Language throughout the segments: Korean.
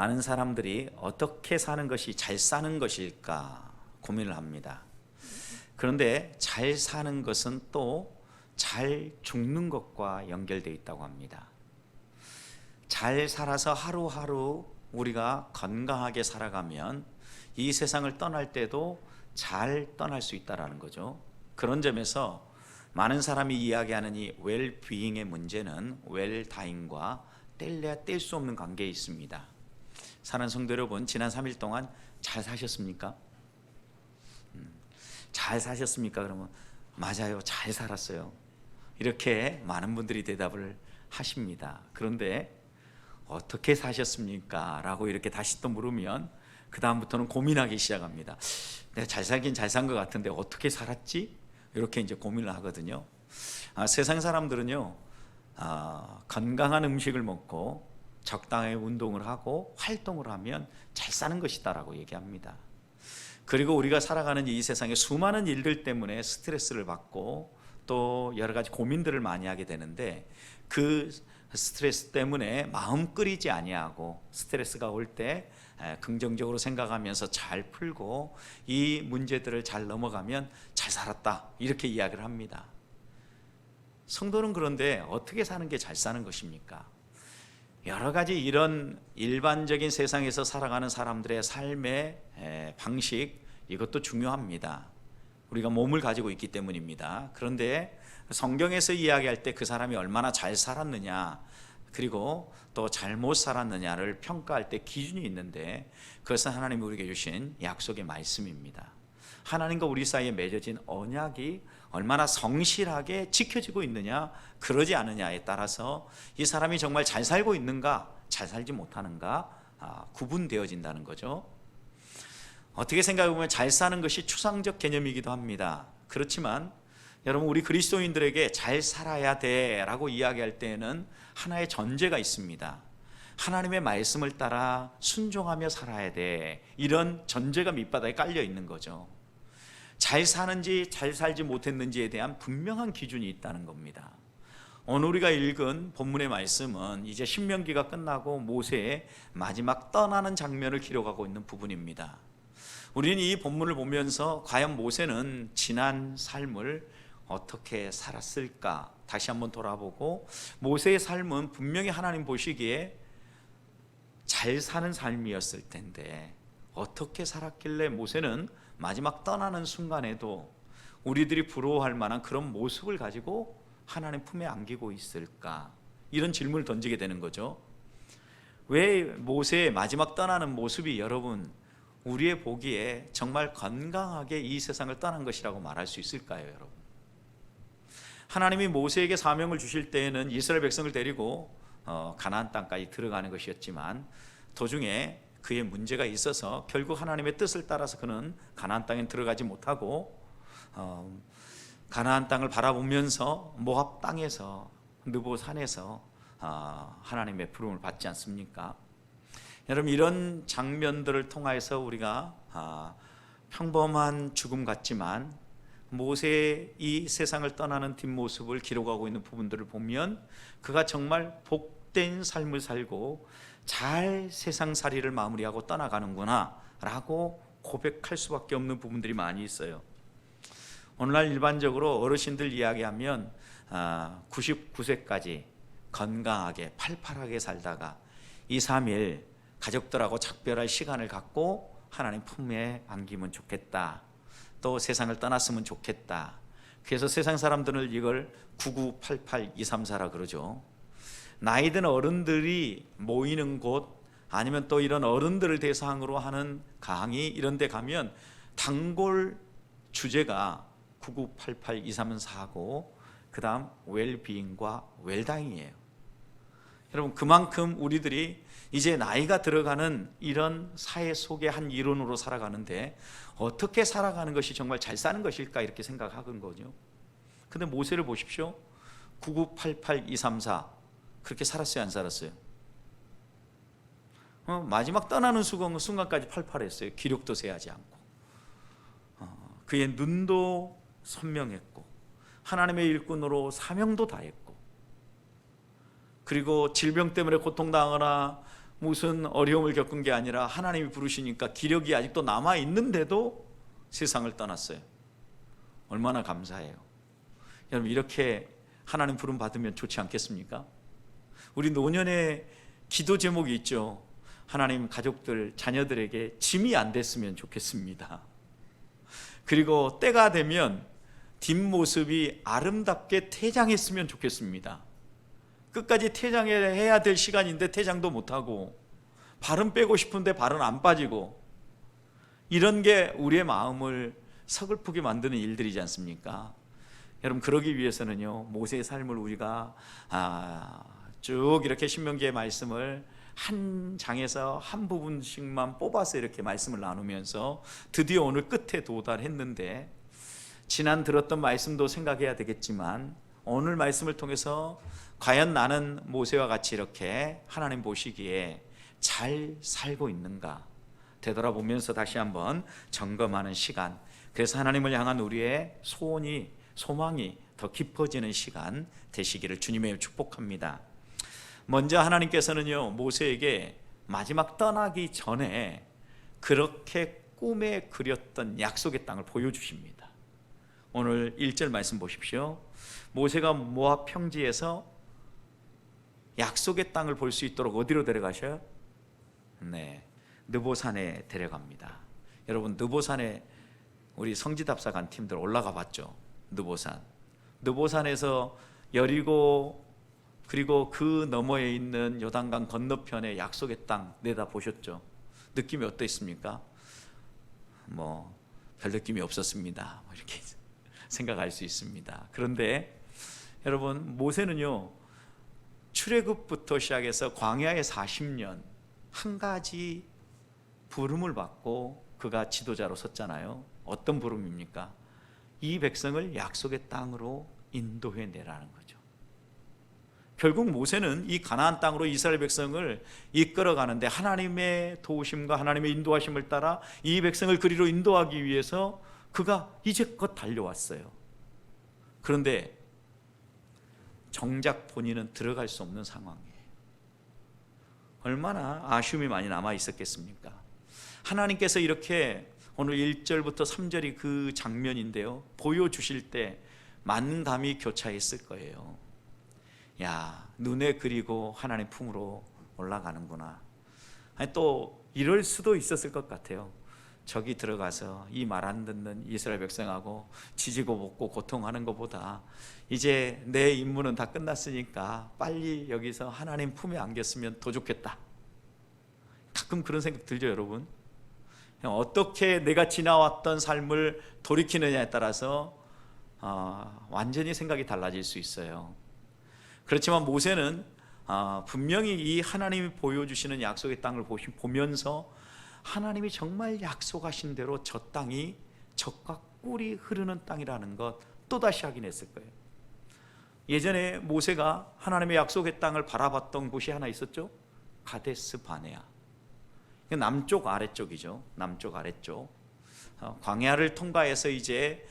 많은 사람들이 어떻게 사는 것이 잘 사는 것일까 고민을 합니다. 그런데 잘 사는 것은 또 잘 죽는 것과 연결되어 있다고 합니다. 잘 살아서 하루하루 우리가 건강하게 살아가면 이 세상을 떠날 때도 잘 떠날 수 있다는 거죠. 그런 점에서 많은 사람이 이야기하는 이 웰비잉의 문제는 웰다잉과 뗄래야 뗄 수 없는 관계에 있습니다. 사랑하는 성도 여러분, 지난 3일 동안 잘 사셨습니까? 잘 사셨습니까? 그러면 맞아요, 잘 살았어요. 이렇게 많은 분들이 대답을 하십니다. 그런데 어떻게 사셨습니까? 라고 이렇게 다시 또 물으면 그 다음부터는 고민하기 시작합니다. 내가 잘 살긴 잘 산 것 같은데 어떻게 살았지? 이렇게 이제 고민을 하거든요. 세상 사람들은요, 건강한 음식을 먹고 적당히 운동을 하고 활동을 하면 잘 사는 것이다라고 얘기합니다. 그리고 우리가 살아가는 이 세상에 수많은 일들 때문에 스트레스를 받고 또 여러 가지 고민들을 많이 하게 되는데, 그 스트레스 때문에 마음 끓이지 아니하고 스트레스가 올 때 긍정적으로 생각하면서 잘 풀고 이 문제들을 잘 넘어가면 잘 살았다, 이렇게 이야기를 합니다. 성도는 그런데 어떻게 사는 게 잘 사는 것입니까? 여러 가지 이런 일반적인 세상에서 살아가는 사람들의 삶의 방식, 이것도 중요합니다. 우리가 몸을 가지고 있기 때문입니다. 그런데 성경에서 이야기할 때 그 사람이 얼마나 잘 살았느냐, 그리고 또 잘못 살았느냐를 평가할 때 기준이 있는데, 그것은 하나님이 우리에게 주신 약속의 말씀입니다. 하나님과 우리 사이에 맺어진 언약이 얼마나 성실하게 지켜지고 있느냐, 그러지 않느냐에 따라서 이 사람이 정말 잘 살고 있는가, 잘 살지 못하는가 구분되어진다는 거죠. 어떻게 생각해 보면 잘 사는 것이 추상적 개념이기도 합니다. 그렇지만 여러분, 우리 그리스도인들에게 잘 살아야 돼 라고 이야기할 때에는 하나의 전제가 있습니다. 하나님의 말씀을 따라 순종하며 살아야 돼, 이런 전제가 밑바닥에 깔려 있는 거죠. 잘 사는지 잘 살지 못했는지에 대한 분명한 기준이 있다는 겁니다. 오늘 우리가 읽은 본문의 말씀은 이제 신명기가 끝나고 모세의 마지막 떠나는 장면을 기록하고 있는 부분입니다. 우리는 이 본문을 보면서 과연 모세는 지난 삶을 어떻게 살았을까 다시 한번 돌아보고, 모세의 삶은 분명히 하나님 보시기에 잘 사는 삶이었을 텐데 어떻게 살았길래 모세는 마지막 떠나는 순간에도 우리들이 부러워할 만한 그런 모습을 가지고 하나님 품에 안기고 있을까, 이런 질문을 던지게 되는 거죠. 왜 모세의 마지막 떠나는 모습이 여러분 우리의 보기에 정말 건강하게 이 세상을 떠난 것이라고 말할 수 있을까요, 여러분? 하나님이 모세에게 사명을 주실 때에는 이스라엘 백성을 데리고 가나안 땅까지 들어가는 것이었지만, 도중에 그의 문제가 있어서 결국 하나님의 뜻을 따라서 그는 가나안 땅에 들어가지 못하고 가나안 땅을 바라보면서 모압 땅에서, 느보 산에서 하나님의 부름을 받지 않습니까? 여러분, 이런 장면들을 통해서 우리가 평범한 죽음 같지만 모세의 이 세상을 떠나는 뒷모습을 기록하고 있는 부분들을 보면 그가 정말 복된 삶을 살고 잘 세상살이를 마무리하고 떠나가는구나 라고 고백할 수밖에 없는 부분들이 많이 있어요. 오늘날 일반적으로 어르신들 이야기하면 99세까지 건강하게 팔팔하게 살다가 2, 3일 가족들하고 작별할 시간을 갖고 하나님 품에 안기면 좋겠다, 또 세상을 떠났으면 좋겠다. 그래서 세상 사람들은 이걸 9988-234라 그러죠. 나이 든 어른들이 모이는 곳, 아니면 또 이런 어른들을 대상으로 하는 강의, 이런 데 가면 단골 주제가 9988-234고 그 다음 웰비잉과 웰다잉이에요. 여러분, 그만큼 우리들이 이제 나이가 들어가는 이런 사회 속의 한 일원으로 살아가는데 어떻게 살아가는 것이 정말 잘 사는 것일까, 이렇게 생각하는 거죠. 근데 모세를 보십시오. 9988-234 그렇게 살았어요, 안 살았어요? 마지막 떠나는 순간까지 팔팔했어요. 기력도 세하지 않고 그의 눈도 선명했고 하나님의 일꾼으로 사명도 다했고, 그리고 질병 때문에 고통당하거나 무슨 어려움을 겪은 게 아니라 하나님이 부르시니까 기력이 아직도 남아 있는데도 세상을 떠났어요. 얼마나 감사해요. 여러분, 이렇게 하나님 부름 받으면 좋지 않겠습니까? 우리 노년의 기도 제목이 있죠. 하나님, 가족들, 자녀들에게 짐이 안 됐으면 좋겠습니다. 그리고 때가 되면 뒷모습이 아름답게 퇴장했으면 좋겠습니다. 끝까지 퇴장해야 될 시간인데 퇴장도 못하고, 발은 빼고 싶은데 발은 안 빠지고, 이런 게 우리의 마음을 서글프게 만드는 일들이지 않습니까? 여러분, 그러기 위해서는요, 모세의 삶을 우리가 쭉 이렇게 신명기의 말씀을 한 장에서 한 부분씩만 뽑아서 이렇게 말씀을 나누면서 드디어 오늘 끝에 도달했는데, 지난 들었던 말씀도 생각해야 되겠지만 오늘 말씀을 통해서 과연 나는 모세와 같이 이렇게 하나님 보시기에 잘 살고 있는가 되돌아보면서 다시 한번 점검하는 시간, 그래서 하나님을 향한 우리의 소망이 더 깊어지는 시간 되시기를 주님의 축복합니다. 먼저 하나님께서는요, 모세에게 마지막 떠나기 전에 그렇게 꿈에 그렸던 약속의 땅을 보여주십니다. 오늘 1절 말씀 보십시오. 모세가 모압 평지에서 약속의 땅을 볼 수 있도록 어디로 데려가셔요? 네, 느보산에 데려갑니다. 여러분, 느보산에 우리 성지답사 간 팀들 올라가 봤죠? 느보산에서 여리고, 그리고 그 너머에 있는 요단강 건너편의 약속의 땅 내다 보셨죠? 느낌이 어떠했습니까? 별 느낌이 없었습니다, 이렇게 생각할 수 있습니다. 그런데 여러분, 모세는요, 출애굽부터 시작해서 광야의 40년 한 가지 부름을 받고 그가 지도자로 섰잖아요. 어떤 부름입니까? 이 백성을 약속의 땅으로 인도해 내라는 거죠. 결국 모세는 이 가나안 땅으로 이스라엘 백성을 이끌어가는데 하나님의 도우심과 하나님의 인도하심을 따라 이 백성을 그리로 인도하기 위해서 그가 이제껏 달려왔어요. 그런데 정작 본인은 들어갈 수 없는 상황이에요. 얼마나 아쉬움이 많이 남아 있었겠습니까? 하나님께서 이렇게 오늘 1절부터 3절이 그 장면인데요, 보여주실 때 만감이 교차했을 거예요. 야, 눈에 그리고 하나님 품으로 올라가는구나. 또 이럴 수도 있었을 것 같아요. 저기 들어가서 이 말 안 듣는 이스라엘 백성하고 지지고 볶고 고통하는 것보다 이제 내 임무는 다 끝났으니까 빨리 여기서 하나님 품에 안겼으면 더 좋겠다. 가끔 그런 생각 들죠, 여러분? 어떻게 내가 지나왔던 삶을 돌이키느냐에 따라서 완전히 생각이 달라질 수 있어요. 그렇지만 모세는 분명히 이 하나님이 보여주시는 약속의 땅을 보면서 하나님이 정말 약속하신 대로 저 땅이 젖과 꿀이 흐르는 땅이라는 것 또다시 확인했을 거예요. 예전에 모세가 하나님의 약속의 땅을 바라봤던 곳이 하나 있었죠. 가데스 바네아. 남쪽 아래쪽이죠. 남쪽 아래쪽. 광야를 통과해서 이제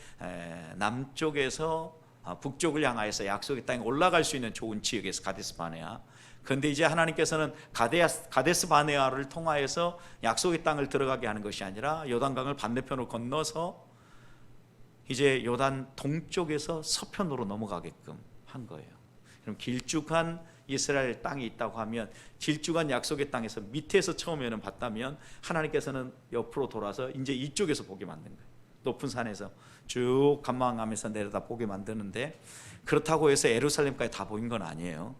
남쪽에서 북쪽을 향하여서 약속의 땅에 올라갈 수 있는 좋은 지역에서 가데스 바네아. 그런데 이제 하나님께서는 가데스 바네아를 통하여서 약속의 땅을 들어가게 하는 것이 아니라 요단강을 반대편으로 건너서 이제 요단 동쪽에서 서편으로 넘어가게끔 한 거예요. 그럼 길쭉한 이스라엘 땅이 있다고 하면 길쭉한 약속의 땅에서 밑에서 처음에는 봤다면 하나님께서는 옆으로 돌아서 이제 이쪽에서 보게 만든 거예요. 높은 산에서 쭉 관망하면서 내려다 보게 만드는데, 그렇다고 해서 예루살렘까지 다 보인 건 아니에요.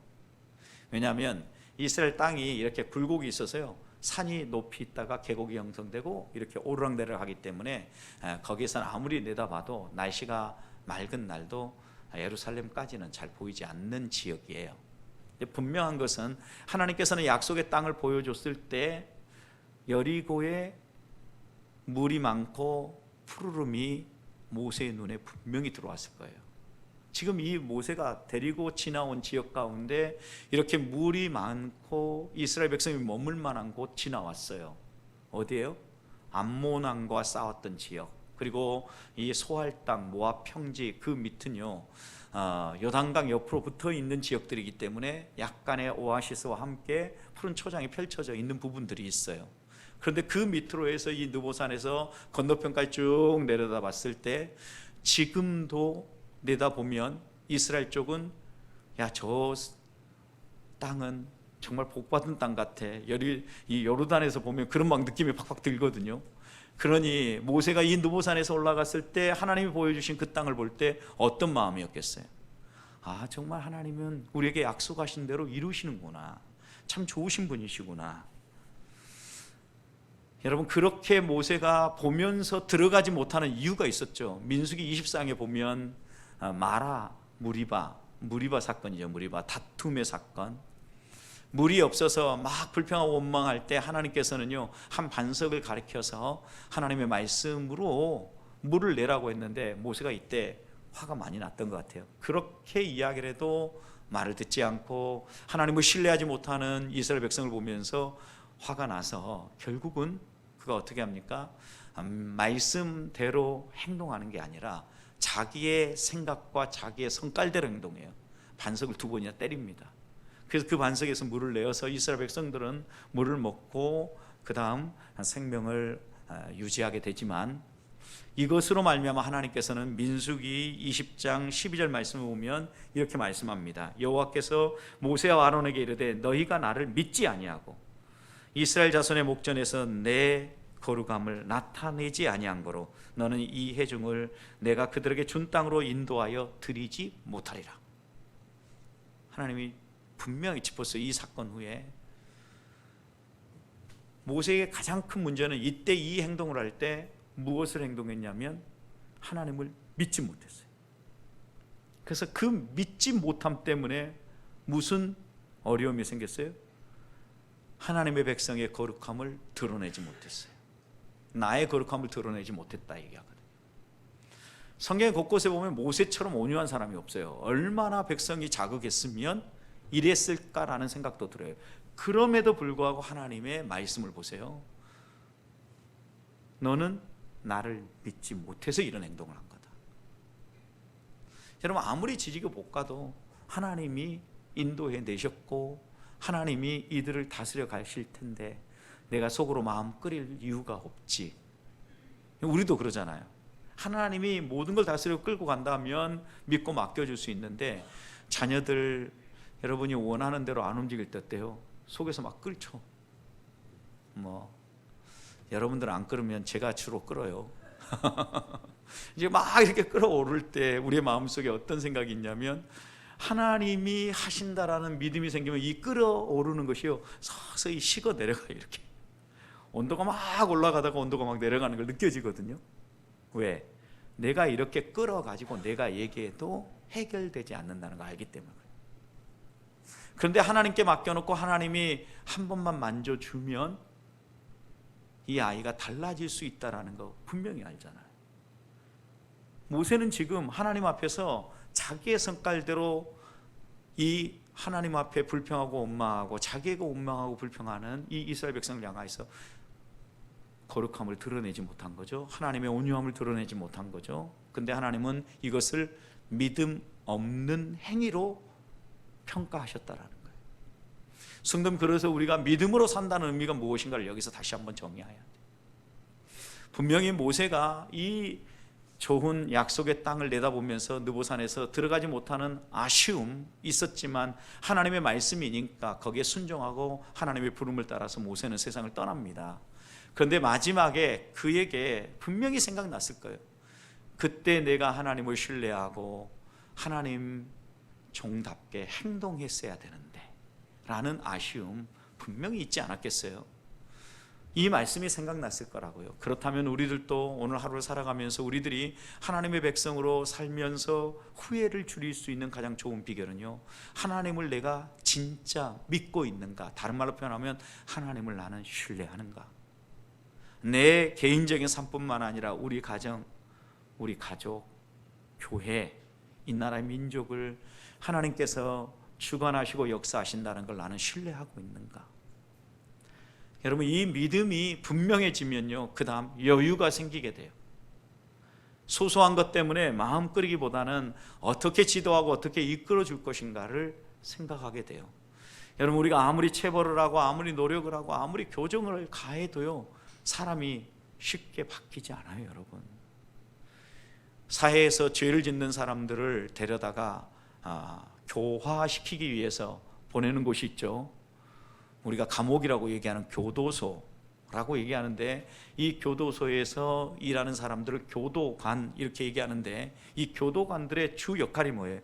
왜냐하면 이스라엘 땅이 이렇게 굴곡이 있어서요, 산이 높이 있다가 계곡이 형성되고 이렇게 오르락내리락 하기 때문에 거기에서는 아무리 내다봐도 날씨가 맑은 날도 예루살렘까지는 잘 보이지 않는 지역이에요. 분명한 것은 하나님께서는 약속의 땅을 보여줬을 때 여리고에 물이 많고 푸르름이 모세의 눈에 분명히 들어왔을 거예요. 지금 이 모세가 데리고 지나온 지역 가운데 이렇게 물이 많고 이스라엘 백성이 머물 만한 곳 지나왔어요. 어디예요? 암몬 왕과 싸웠던 지역, 그리고 이 소할 땅, 모압 평지 그 밑은요 요단강 옆으로 붙어 있는 지역들이기 때문에 약간의 오아시스와 함께 푸른 초장이 펼쳐져 있는 부분들이 있어요. 그런데 그 밑으로 해서 이 느보산에서 건너편까지 쭉 내려다 봤을 때 지금도 내다보면 이스라엘 쪽은 야, 저 땅은 정말 복받은 땅 같아. 이 요르단에서 보면 그런 막 느낌이 팍팍 들거든요. 그러니 모세가 이 느보산에서 올라갔을 때 하나님이 보여주신 그 땅을 볼 때 어떤 마음이었겠어요? 아, 정말 하나님은 우리에게 약속하신 대로 이루시는구나. 참 좋으신 분이시구나. 여러분, 그렇게 모세가 보면서 들어가지 못하는 이유가 있었죠. 민수기 24장에 보면 마라, 무리바 사건이죠. 무리바 다툼의 사건. 물이 없어서 막 불평하고 원망할 때 하나님께서는요 한 반석을 가리켜서 하나님의 말씀으로 물을 내라고 했는데 모세가 이때 화가 많이 났던 것 같아요. 그렇게 이야기를 해도 말을 듣지 않고 하나님을 신뢰하지 못하는 이스라엘 백성을 보면서 화가 나서 결국은 그가 어떻게 합니까? 말씀대로 행동하는 게 아니라 자기의 생각과 자기의 성깔대로 행동해요. 반석을 2번이나 때립니다. 그래서 그 반석에서 물을 내어서 이스라엘 백성들은 물을 먹고 그 다음 생명을 유지하게 되지만, 이것으로 말미암아 하나님께서는 민수기 20장 12절 말씀을 보면 이렇게 말씀합니다. 여호와께서 모세와 아론에게 이르되 너희가 나를 믿지 아니하고 이스라엘 자손의 목전에서 내 거룩함을 나타내지 아니한 거로 너는 이 회중을 내가 그들에게 준 땅으로 인도하여 드리지 못하리라. 하나님이 분명히 짚었어요. 이 사건 후에 모세의 가장 큰 문제는 이때 이 행동을 할 때 무엇을 행동했냐면 하나님을 믿지 못했어요. 그래서 그 믿지 못함 때문에 무슨 어려움이 생겼어요? 하나님의 백성의 거룩함을 드러내지 못했어요. 나의 거룩함을 드러내지 못했다 얘기하거든요. 성경 곳곳에 보면 모세처럼 온유한 사람이 없어요. 얼마나 백성이 자극했으면 이랬을까라는 생각도 들어요. 그럼에도 불구하고 하나님의 말씀을 보세요. 너는 나를 믿지 못해서 이런 행동을 한 거다. 여러분, 아무리 지지고 볶아도 하나님이 인도해 내셨고 하나님이 이들을 다스려 가실 텐데 내가 속으로 마음 끓일 이유가 없지. 우리도 그러잖아요. 하나님이 모든 걸 다스려 끌고 간다면 믿고 맡겨줄 수 있는데 자녀들 여러분이 원하는 대로 안 움직일 때 어때요? 속에서 막 끓죠. 여러분들 안 끓으면 제가 주로 끓어요. 이제 막 이렇게 끓어오를 때 우리의 마음속에 어떤 생각이 있냐면 하나님이 하신다라는 믿음이 생기면 이 끓어오르는 것이요 서서히 식어 내려가요. 이렇게 온도가 막 올라가다가 온도가 막 내려가는 걸 느껴지거든요. 왜? 내가 이렇게 끓어가지고 내가 얘기해도 해결되지 않는다는 걸 알기 때문에. 그런데 하나님께 맡겨놓고 하나님이 한 번만 만져주면 이 아이가 달라질 수 있다는 거 분명히 알잖아요. 모세는 지금 하나님 앞에서 자기의 성깔대로 이 하나님 앞에 불평하고 원망하고 자기가 원망하고 불평하는 이 이스라엘 백성을 향해서 거룩함을 드러내지 못한 거죠. 하나님의 온유함을 드러내지 못한 거죠. 근데 하나님은 이것을 믿음 없는 행위로 평가하셨다라는 거예요. 성도님, 그래서 우리가 믿음으로 산다는 의미가 무엇인가를 여기서 다시 한번 정의해야 돼요. 분명히 모세가 이 좋은 약속의 땅을 내다보면서 느보산에서 들어가지 못하는 아쉬움 있었지만 하나님의 말씀이니까 거기에 순종하고 하나님의 부름을 따라서 모세는 세상을 떠납니다. 그런데 마지막에 그에게 분명히 생각났을 거예요. 그때 내가 하나님을 신뢰하고 하나님 종답게 행동했어야 되는데 라는 아쉬움 분명히 있지 않았겠어요? 이 말씀이 생각났을 거라고요. 그렇다면 우리들도 오늘 하루를 살아가면서 우리들이 하나님의 백성으로 살면서 후회를 줄일 수 있는 가장 좋은 비결은요, 하나님을 내가 진짜 믿고 있는가, 다른 말로 표현하면 하나님을 나는 신뢰하는가. 내 개인적인 삶뿐만 아니라 우리 가정, 우리 가족, 교회, 이 나라의 민족을 하나님께서 주관하시고 역사하신다는 걸 나는 신뢰하고 있는가. 여러분, 이 믿음이 분명해지면요, 그 다음 여유가 생기게 돼요. 소소한 것 때문에 마음 끓이기보다는 어떻게 지도하고 어떻게 이끌어 줄 것인가를 생각하게 돼요. 여러분, 우리가 아무리 체벌을 하고 아무리 노력을 하고 아무리 교정을 가해도요, 사람이 쉽게 바뀌지 않아요. 여러분, 사회에서 죄를 짓는 사람들을 데려다가 교화시키기 위해서 보내는 곳이 있죠. 우리가 감옥이라고 얘기하는 교도소라고 얘기하는데, 이 교도소에서 일하는 사람들을 교도관 이렇게 얘기하는데, 이 교도관들의 주 역할이 뭐예요?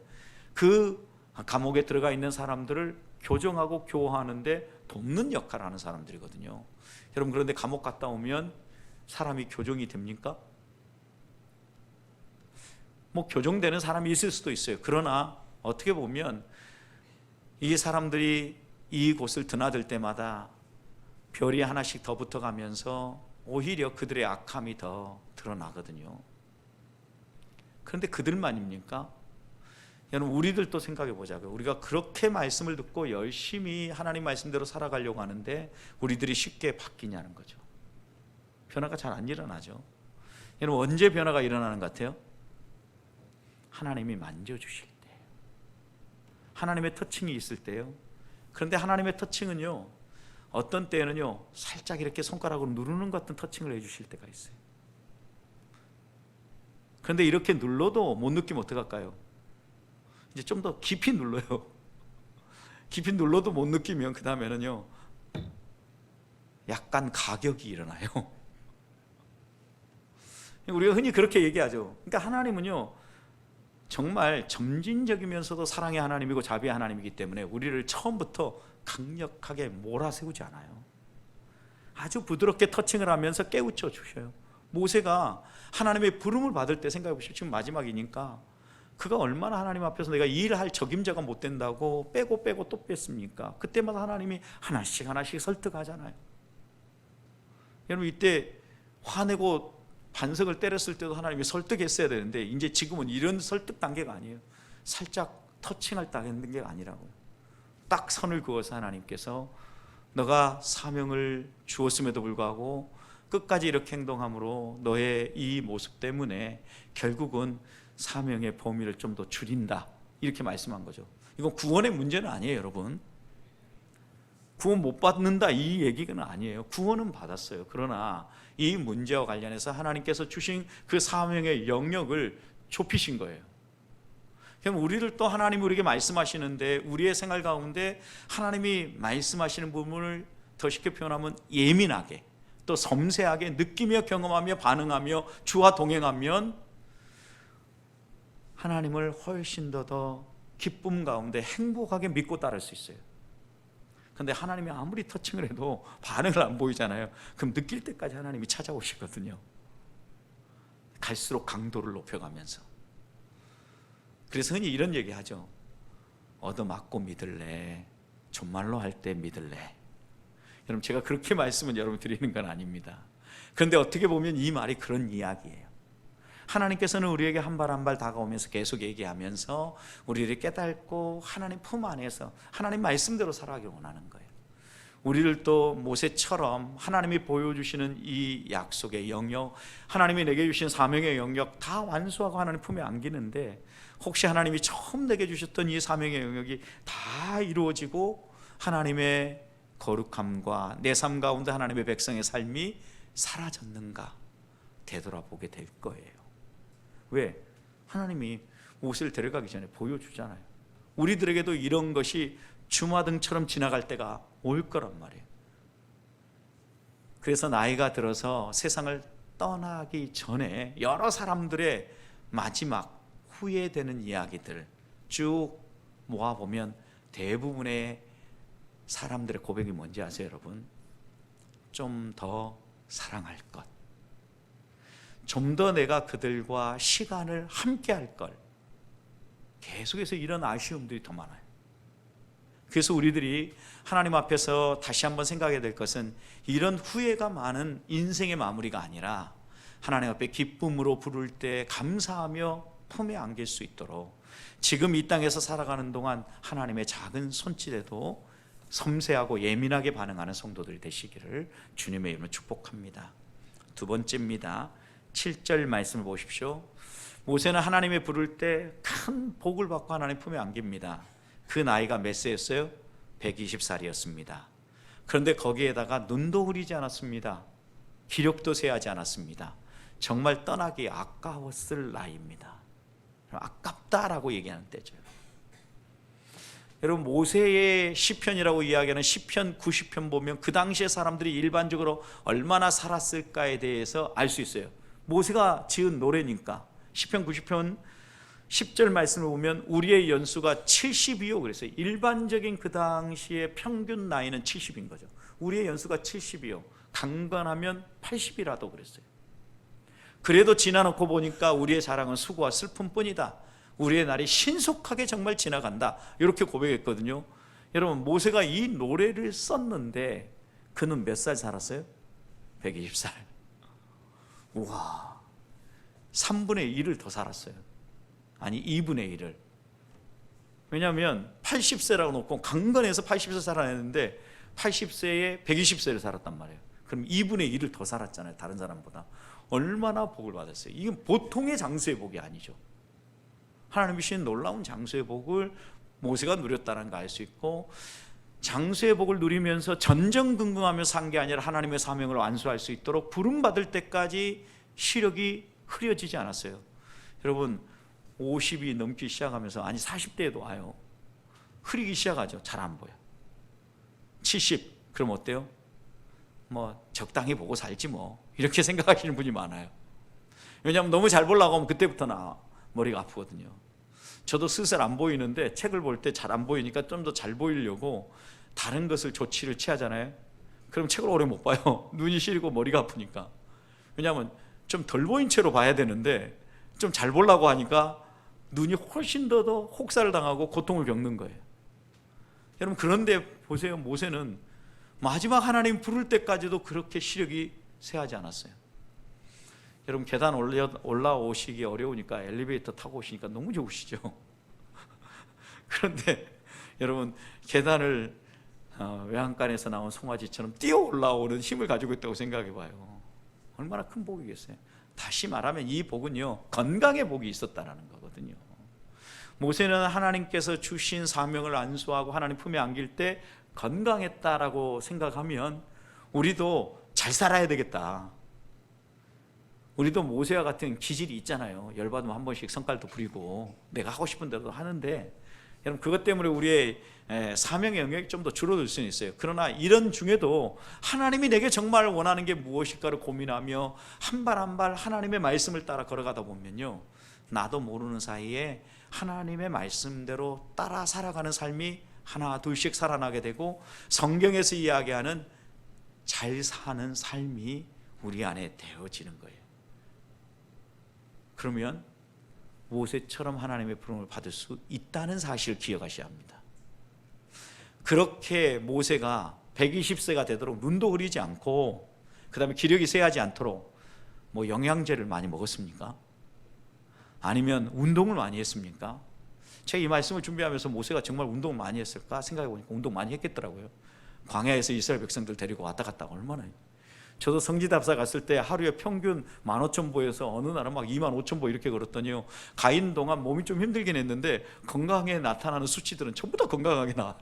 그 감옥에 들어가 있는 사람들을 교정하고 교화하는데 돕는 역할을 하는 사람들이거든요. 여러분, 그런데 감옥 갔다 오면 사람이 교정이 됩니까? 뭐 교정되는 사람이 있을 수도 있어요. 그러나 어떻게 보면 이 사람들이 이곳을 드나들 때마다 별이 하나씩 더 붙어가면서 오히려 그들의 악함이 더 드러나거든요. 그런데 그들만입니까? 여러분, 우리들도 생각해 보자고요. 우리가 그렇게 말씀을 듣고 열심히 하나님 말씀대로 살아가려고 하는데 우리들이 쉽게 바뀌냐는 거죠. 변화가 잘 안 일어나죠. 여러분, 언제 변화가 일어나는 것 같아요? 하나님이 만져주실 때, 하나님의 터칭이 있을 때요. 그런데 하나님의 터칭은요, 어떤 때는요 살짝 이렇게 손가락으로 누르는 것 같은 터칭을 해주실 때가 있어요. 그런데 이렇게 눌러도 못 느끼면 어떡할까요? 이제 좀 더 깊이 눌러요. 깊이 눌러도 못 느끼면 그 다음에는요 약간 가격이 일어나요. 우리가 흔히 그렇게 얘기하죠. 그러니까 하나님은요 정말 점진적이면서도 사랑의 하나님이고 자비의 하나님이기 때문에 우리를 처음부터 강력하게 몰아세우지 않아요. 아주 부드럽게 터칭을 하면서 깨우쳐 주셔요. 모세가 하나님의 부름을 받을 때 생각해 보십시오. 지금 마지막이니까 그가 얼마나 하나님 앞에서 내가 일할 적임자가 못 된다고 빼고 또 뺐습니까? 그때마다 하나님이 하나씩 설득하잖아요. 여러분, 이때 화내고 반석을 때렸을 때도 하나님이 설득했어야 되는데 이제 지금은 이런 설득 단계가 아니에요. 살짝 터칭할 단계가 아니라고요. 딱 선을 그어서 하나님께서 너가 사명을 주었음에도 불구하고 끝까지 이렇게 행동함으로 너의 이 모습 때문에 결국은 사명의 범위를 좀 더 줄인다, 이렇게 말씀한 거죠. 이건 구원의 문제는 아니에요. 여러분, 구원 못 받는다 이 얘기는 아니에요. 구원은 받았어요. 그러나 이 문제와 관련해서 하나님께서 주신 그 사명의 영역을 좁히신 거예요. 그럼 우리를 또 하나님이 우리에게 말씀하시는데 우리의 생활 가운데 하나님이 말씀하시는 부분을 더 쉽게 표현하면 예민하게 또 섬세하게 느끼며 경험하며 반응하며 주와 동행하면 하나님을 훨씬 더 기쁨 가운데 행복하게 믿고 따를 수 있어요. 그런데 하나님이 아무리 터칭을 해도 반응을 안 보이잖아요. 그럼 느낄 때까지 하나님이 찾아오시거든요. 갈수록 강도를 높여가면서. 그래서 흔히 이런 얘기 하죠. 얻어맞고 믿을래, 정말로 할 때 믿을래. 여러분, 제가 그렇게 말씀은 여러분 드리는 건 아닙니다. 그런데 어떻게 보면 이 말이 그런 이야기예요. 하나님께서는 우리에게 한 발 한 발 다가오면서 계속 얘기하면서 우리를 깨닫고 하나님 품 안에서 하나님 말씀대로 살아가길 원하는 거예요. 우리를 또 모세처럼 하나님이 보여주시는 이 약속의 영역, 하나님이 내게 주신 사명의 영역 다 완수하고 하나님 품에 안기는데 혹시 하나님이 처음 내게 주셨던 이 사명의 영역이 다 이루어지고 하나님의 거룩함과 내 삶 가운데 하나님의 백성의 삶이 사라졌는가 되돌아보게 될 거예요. 왜? 하나님이 모세를 데려가기 전에 보여주잖아요. 우리들에게도 이런 것이 주마등처럼 지나갈 때가 올 거란 말이에요. 그래서 나이가 들어서 세상을 떠나기 전에 여러 사람들의 마지막 후회되는 이야기들 쭉 모아보면 대부분의 사람들의 고백이 뭔지 아세요, 여러분? 좀 더 사랑할 것, 좀 더 내가 그들과 시간을 함께 할 걸. 계속해서 이런 아쉬움들이 더 많아요. 그래서 우리들이 하나님 앞에서 다시 한번 생각해야 될 것은 이런 후회가 많은 인생의 마무리가 아니라 하나님 앞에 기쁨으로 부를 때 감사하며 품에 안길 수 있도록 지금 이 땅에서 살아가는 동안 하나님의 작은 손길에도 섬세하고 예민하게 반응하는 성도들이 되시기를 주님의 이름으로 축복합니다. 두 번째입니다. 7절 말씀을 보십시오. 모세는 하나님이 부를 때 큰 복을 받고 하나님 품에 안깁니다. 그 나이가 몇 세였어요? 120살이었습니다. 그런데 거기에다가 눈도 흐리지 않았습니다. 기력도 쇠하지 않았습니다. 정말 떠나기 아까웠을 나이입니다. 아깝다라고 얘기하는 때죠. 여러분, 모세의 시편이라고 이야기하는 시편 90편 보면 그 당시에 사람들이 일반적으로 얼마나 살았을까에 대해서 알 수 있어요. 모세가 지은 노래니까. 시편 90편 10절 말씀을 보면 우리의 연수가 70이요 그랬어요. 일반적인 그 당시의 평균 나이는 70인 거죠. 우리의 연수가 70이요, 강건하면 80이라도 그랬어요. 그래도 지나놓고 보니까 우리의 자랑은 수고와 슬픔뿐이다. 우리의 날이 신속하게 정말 지나간다. 이렇게 고백했거든요. 여러분, 모세가 이 노래를 썼는데 그는 몇 살 살았어요? 120살. 우와, 3분의 1을 더 살았어요. 아니, 2분의 1을. 왜냐하면 80세라고 놓고 강건해서 80세 살아냈는데 80세에 120세를 살았단 말이에요. 그럼 2분의 1을 더 살았잖아요, 다른 사람보다. 얼마나 복을 받았어요. 이건 보통의 장수의 복이 아니죠. 하나님이 주신 놀라운 장수의 복을 모세가 누렸다는 걸 알 수 있고, 장수의 복을 누리면서 전전긍긍하며 산 게 아니라 하나님의 사명을 완수할 수 있도록 부름받을 때까지 시력이 흐려지지 않았어요. 여러분, 50이 넘기 시작하면서, 아니 40대에도 와요. 흐리기 시작하죠. 잘 안 보여. 70, 그럼 어때요? 뭐 적당히 보고 살지 뭐, 이렇게 생각하시는 분이 많아요. 왜냐하면 너무 잘 보려고 하면 그때부터 머리가 아프거든요. 저도 슬슬 안 보이는데 책을 볼 때 잘 안 보이니까 좀 더 잘 보이려고 다른 것을 조치를 취하잖아요. 그럼 책을 오래 못 봐요. 눈이 시리고 머리가 아프니까. 왜냐하면 좀 덜 보인 채로 봐야 되는데 좀 잘 보려고 하니까 눈이 훨씬 더 혹사를 당하고 고통을 겪는 거예요. 여러분, 그런데 보세요. 모세는 마지막 하나님 부를 때까지도 그렇게 시력이 쇠하지 않았어요. 여러분, 계단 올라오시기 어려우니까 엘리베이터 타고 오시니까 너무 좋으시죠? 그런데 여러분, 계단을 외양간에서 나온 송아지처럼 뛰어 올라오는 힘을 가지고 있다고 생각해 봐요. 얼마나 큰 복이겠어요. 다시 말하면 이 복은요, 건강의 복이 있었다는 거거든요. 모세는 하나님께서 주신 사명을 안수하고 하나님 품에 안길 때 건강했다라고 생각하면 우리도 잘 살아야 되겠다. 우리도 모세와 같은 기질이 있잖아요. 열받으면 한 번씩 성깔도 부리고 내가 하고 싶은 대로 하는데, 여러분, 그것 때문에 우리의 사명의 영역이 좀 더 줄어들 수는 있어요. 그러나 이런 중에도 하나님이 내게 정말 원하는 게 무엇일까를 고민하며 한 발 한 발 하나님의 말씀을 따라 걸어가다 보면요, 나도 모르는 사이에 하나님의 말씀대로 따라 살아가는 삶이 하나 둘씩 살아나게 되고, 성경에서 이야기하는 잘 사는 삶이 우리 안에 되어지는 거예요. 그러면 모세처럼 하나님의 부름을 받을 수 있다는 사실을 기억하셔야 합니다. 그렇게 모세가 120세가 되도록 눈도 흐리지 않고, 그 다음에 기력이 쇠하지 않도록 뭐 영양제를 많이 먹었습니까? 아니면 운동을 많이 했습니까? 제가 이 말씀을 준비하면서 모세가 정말 운동을 많이 했을까 생각해 보니까 운동 많이 했겠더라고요. 광야에서 이스라엘 백성들 데리고 왔다 갔다 얼마나 해요. 저도 성지답사 갔을 때 하루에 평균 15,000보에서 어느 날은 막 25,000보 이렇게 걸었더니요, 가인 동안 몸이 좀 힘들긴 했는데 건강에 나타나는 수치들은 전부 다 건강하게 나와요.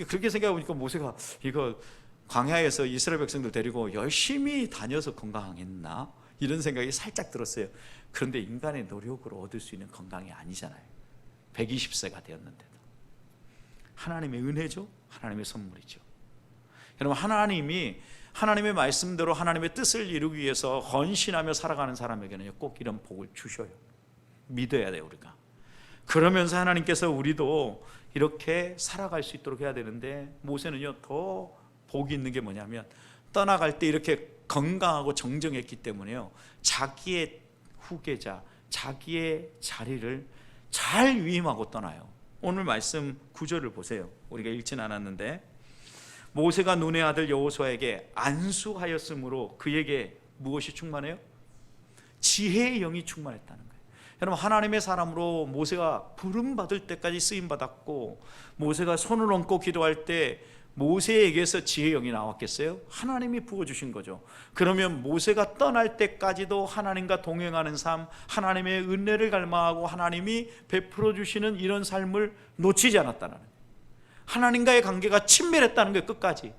그렇게 생각해 보니까 모세가 이거 광야에서 이스라엘 백성들 데리고 열심히 다녀서 건강했나? 이런 생각이 살짝 들었어요. 그런데 인간의 노력으로 얻을 수 있는 건강이 아니잖아요. 120세가 되었는데도. 하나님의 은혜죠. 하나님의 선물이죠. 여러분, 하나님이 하나님의 말씀대로 하나님의 뜻을 이루기 위해서 헌신하며 살아가는 사람에게는 꼭 이런 복을 주셔요. 믿어야 돼요, 우리가. 그러면서 하나님께서 우리도 이렇게 살아갈 수 있도록 해야 되는데, 모세는요, 더 복이 있는 게 뭐냐면 떠나갈 때 이렇게 건강하고 정정했기 때문에요, 자기의 후계자, 자기의 자리를 잘 위임하고 떠나요. 오늘 말씀 9절을 보세요. 우리가 읽진 않았는데, 모세가 눈의 아들 여호수아에게 안수하였으므로 그에게 무엇이 충만해요? 지혜의 영이 충만했다는 거예요. 여러분, 하나님의 사람으로 모세가 부름받을 때까지 쓰임받았고, 모세가 손을 얹고 기도할 때 모세에게서 지혜의 영이 나왔겠어요? 하나님이 부어주신 거죠. 그러면 모세가 떠날 때까지도 하나님과 동행하는 삶, 하나님의 은혜를 갈망하고 하나님이 베풀어 주시는 이런 삶을 놓치지 않았다는 거예요. 하나님과의 관계가 친밀했다는 거예요, 끝까지.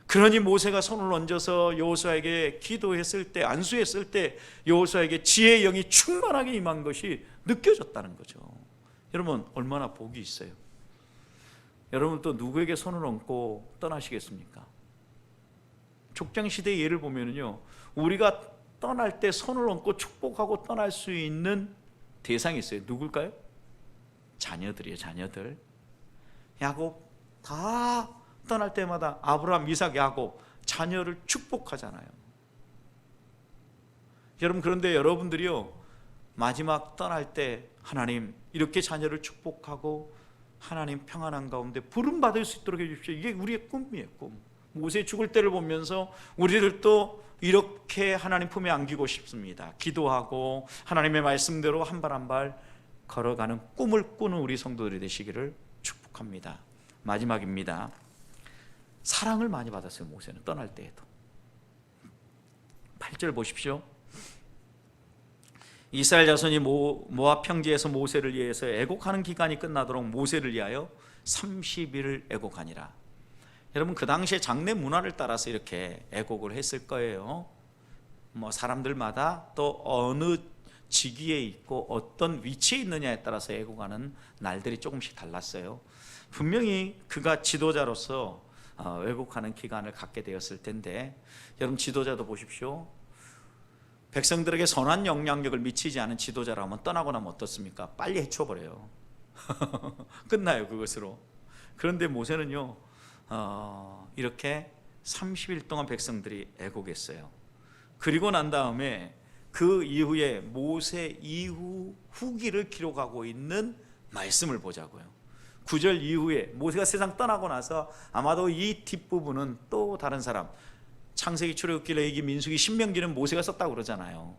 그러니 모세가 손을 얹어서 여호수아에게 기도했을 때, 안수했을 때 여호수아에게 지혜의 영이 충만하게 임한 것이 느껴졌다는 거죠. 여러분, 얼마나 복이 있어요. 여러분, 또 누구에게 손을 얹고 떠나시겠습니까? 족장시대의 예를 보면요, 우리가 떠날 때 손을 얹고 축복하고 떠날 수 있는 대상이 있어요. 누굴까요? 자녀들이에요. 자녀들. 야곱 다 떠날 때마다 아브라함, 이삭, 야곱 자녀를 축복하잖아요. 여러분, 그런데 여러분들이요, 마지막 떠날 때 하나님 이렇게 자녀를 축복하고 하나님 평안한 가운데 부름받을 수 있도록 해주십시오. 이게 우리의 꿈이에요. 꿈. 모세 죽을 때를 보면서 우리들도 이렇게 하나님 품에 안기고 싶습니다. 기도하고 하나님의 말씀대로 한 발 한 발 걸어가는 꿈을 꾸는 우리 성도들이 되시기를 축복합니다. 마지막입니다. 사랑을 많이 받았어요. 모세는 떠날 때에도. 8절 보십시오. 이스라엘 자손이 모압 평지에서 모세를 위해서 애곡하는 기간이 끝나도록 모세를 위하여 30일을 애곡하니라. 여러분, 그 당시에 장례 문화를 따라서 이렇게 애곡을 했을 거예요. 사람들마다 또 어느 직위에 있고 어떤 위치에 있느냐에 따라서 애곡하는 날들이 조금씩 달랐어요. 분명히 그가 지도자로서 애곡하는 기간을 갖게 되었을 텐데, 여러분, 지도자도 보십시오. 백성들에게 선한 영향력을 미치지 않은 지도자라면 떠나고 나면 어떻습니까? 빨리 해쳐버려요. 끝나요, 그것으로. 그런데 모세는요, 이렇게 30일 동안 백성들이 애곡했어요. 그리고 난 다음에 그 이후에 모세 이후 후기를 기록하고 있는 말씀을 보자고요. 9절 이후에 모세가 세상 떠나고 나서 아마도 이 뒷부분은 또 다른 사람, 창세기, 출애굽기, 레위기, 민수기, 신명기는 모세가 썼다고 그러잖아요.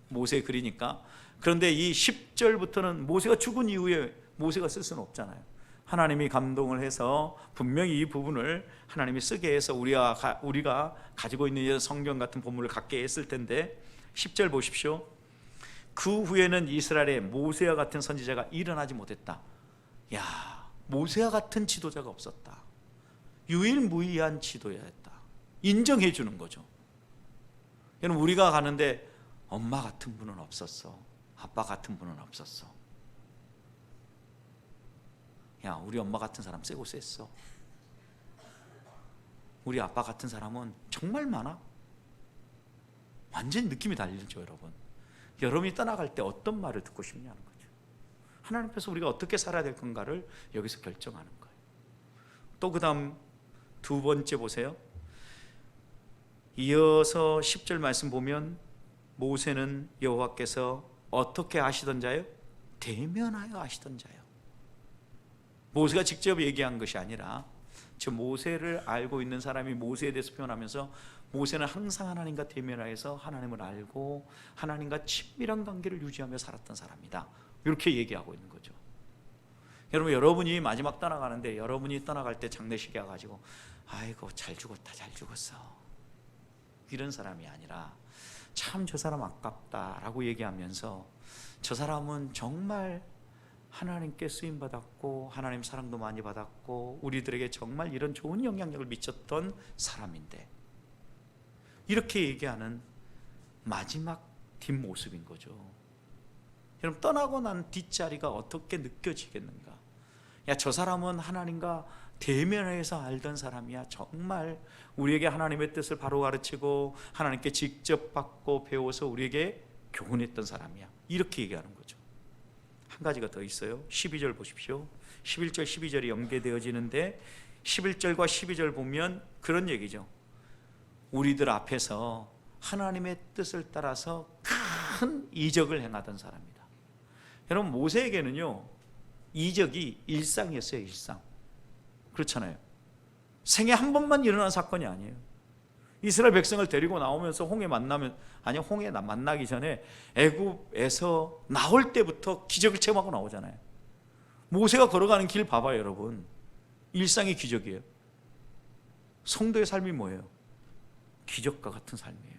모세 글이니까. 그런데 이 10절부터는 모세가 죽은 이후에 모세가 쓸 수는 없잖아요. 하나님이 감동을 해서 분명히 이 부분을 하나님이 쓰게 해서 우리가 가지고 있는 성경 같은 본문을 갖게 했을 텐데, 10절 보십시오. 그 후에는 이스라엘에 모세와 같은 선지자가 일어나지 못했다. 야, 모세와 같은 지도자가 없었다. 유일무이한 지도자였다. 인정해 주는 거죠. 여러분, 우리가 가는데 엄마 같은 분은 없었어. 아빠 같은 분은 없었어. 야, 우리 엄마 같은 사람 세고 셌어. 우리 아빠 같은 사람은 정말 많아. 완전히 느낌이 달리죠, 여러분. 여러분이 떠나갈 때 어떤 말을 듣고 싶냐는 거죠. 하나님 앞에서 우리가 어떻게 살아야 될 건가를 여기서 결정하는 거예요. 또 그 다음 두 번째 보세요. 이어서 10절 말씀 보면 모세는 여호와께서 어떻게 아시던 자요? 대면하여 아시던 자요. 모세가 직접 얘기한 것이 아니라 저 모세를 알고 있는 사람이 모세에 대해서 표현하면서 모세는 항상 하나님과 대면하여서 하나님을 알고 하나님과 친밀한 관계를 유지하며 살았던 사람이다. 이렇게 얘기하고 있는 거죠. 여러분, 여러분이 마지막 떠나가는데 여러분이 떠나갈 때 장례식에 와가지고 아이고 잘 죽었다, 잘 죽었어, 이런 사람이 아니라 참 저 사람 아깝다라고 얘기하면서 저 사람은 정말 하나님께 쓰임받았고 하나님 사랑도 많이 받았고 우리들에게 정말 이런 좋은 영향력을 미쳤던 사람인데, 이렇게 얘기하는 마지막 뒷모습인 거죠. 여러분, 떠나고 난 뒷자리가 어떻게 느껴지겠는가? 야, 저 사람은 하나님과 대면해서 알던 사람이야. 정말 우리에게 하나님의 뜻을 바로 가르치고 하나님께 직접 받고 배워서 우리에게 교훈했던 사람이야. 이렇게 얘기하는 거죠. 한 가지가 더 있어요. 12절 보십시오. 11절 12절이 연계되어지는데 11절과 12절 보면 그런 얘기죠. 우리들 앞에서 하나님의 뜻을 따라서 큰 이적을 행하던 사람이다. 여러분, 모세에게는요, 이적이 일상이었어요. 일상. 그렇잖아요. 생애 한 번만 일어난 사건이 아니에요. 이스라엘 백성을 데리고 나오면서 홍해 만나기 전에 애굽에서 나올 때부터 기적을 체험하고 나오잖아요. 모세가 걸어가는 길 봐봐요, 여러분. 일상의 기적이에요. 성도의 삶이 뭐예요? 기적과 같은 삶이에요.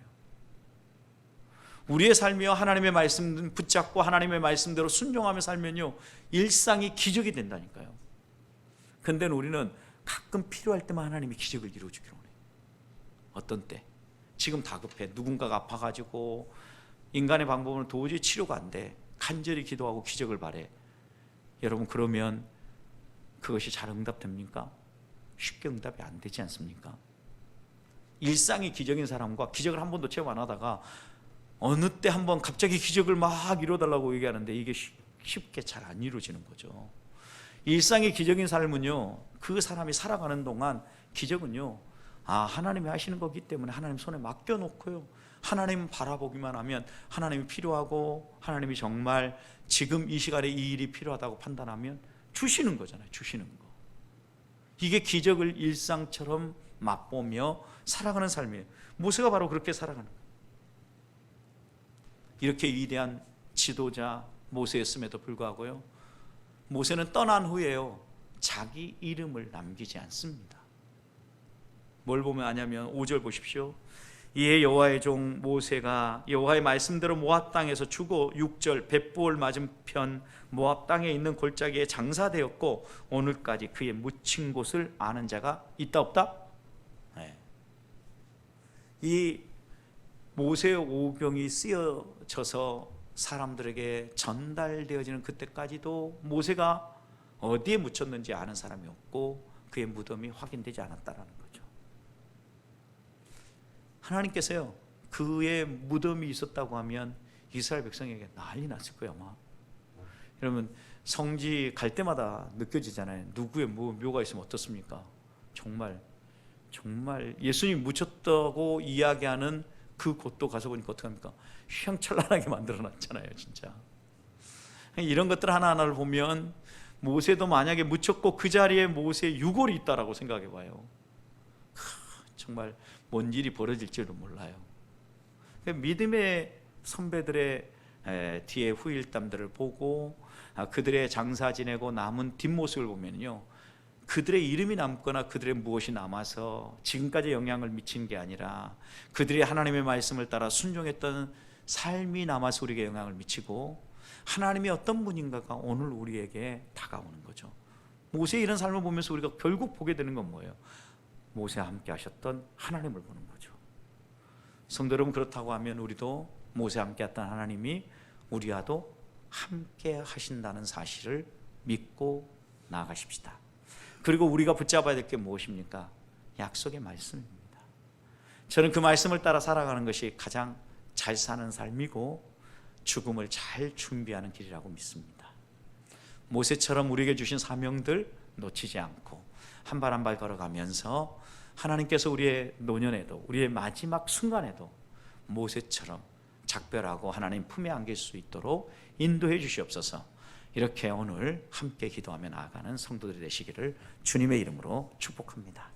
우리의 삶이요, 하나님의 말씀 붙잡고 하나님의 말씀대로 순종하며 살면요, 일상이 기적이 된다니까요. 근데 우리는 가끔 필요할 때만 하나님이 기적을 이루어주기로 해요. 어떤 때? 지금 다급해. 누군가가 아파가지고 인간의 방법으로는 도저히 치료가 안 돼. 간절히 기도하고 기적을 바래. 여러분, 그러면 그것이 잘 응답됩니까? 쉽게 응답이 안 되지 않습니까? 일상이 기적인 사람과 기적을 한 번도 체험 안 하다가 어느 때 한번 갑자기 기적을 막 이뤄달라고 얘기하는데 이게 쉽게 잘 안 이루어지는 거죠. 일상이 기적인 삶은요, 그 사람이 살아가는 동안 기적은요, 하나님이 하시는 거기 때문에 하나님 손에 맡겨놓고요, 하나님 바라보기만 하면 하나님이 필요하고 하나님이 정말 지금 이 시간에 이 일이 필요하다고 판단하면 주시는 거잖아요. 주시는 거. 이게 기적을 일상처럼 맛보며 살아가는 삶이에요. 모세가 바로 그렇게 살아가는 거예요. 이렇게 위대한 지도자 모세였음에도 불구하고요, 모세는 떠난 후에요, 자기 이름을 남기지 않습니다. 뭘 보면 아냐면 5절 보십시오. 이에 여호와의 종 모세가 여호와의 말씀대로 모압 땅에서 죽어 6절 벳부올 맞은편 모압 땅에 있는 골짜기에 장사되었고 오늘까지 그의 묻힌 곳을 아는 자가 있다 없다? 네. 이 모세의 오병이 쓰여져서 사람들에게 전달되어지는 그때까지도 모세가 어디에 묻혔는지 아는 사람이 없고 그의 무덤이 확인되지 않았다라는 거죠. 하나님께서요, 그의 무덤이 있었다고 하면 이스라엘 백성에게 난리 났을 거예요, 아마. 여러분, 성지 갈 때마다 느껴지잖아요. 누구의 묘가 있으면 어떻습니까? 정말 예수님 묻혔다고 이야기하는 그 곳도 가서 보니까 어떡합니까? 휘황찬란하게 만들어놨잖아요, 진짜. 이런 것들 하나하나를 보면 모세도 만약에 묻혔고 그 자리에 모세의 유골이 있다라고 생각해 봐요. 정말 뭔 일이 벌어질지도 몰라요. 믿음의 선배들의 뒤에 후일담들을 보고 그들의 장사 지내고 남은 뒷모습을 보면요, 그들의 이름이 남거나 그들의 무엇이 남아서 지금까지 영향을 미친 게 아니라 그들이 하나님의 말씀을 따라 순종했던 삶이 남아서 우리에게 영향을 미치고 하나님이 어떤 분인가가 오늘 우리에게 다가오는 거죠. 모세의 이런 삶을 보면서 우리가 결국 보게 되는 건 뭐예요? 모세와 함께 하셨던 하나님을 보는 거죠. 성도 여러분, 그렇다고 하면 우리도 모세와 함께 했던 하나님이 우리와도 함께 하신다는 사실을 믿고 나아가십시다. 그리고 우리가 붙잡아야 될 게 무엇입니까? 약속의 말씀입니다. 저는 그 말씀을 따라 살아가는 것이 가장 잘 사는 삶이고 죽음을 잘 준비하는 길이라고 믿습니다. 모세처럼 우리에게 주신 사명들 놓치지 않고 한 발 한 발 걸어가면서 하나님께서 우리의 노년에도 우리의 마지막 순간에도 모세처럼 작별하고 하나님 품에 안길 수 있도록 인도해 주시옵소서. 이렇게 오늘 함께 기도하며 나아가는 성도들이 되시기를 주님의 이름으로 축복합니다.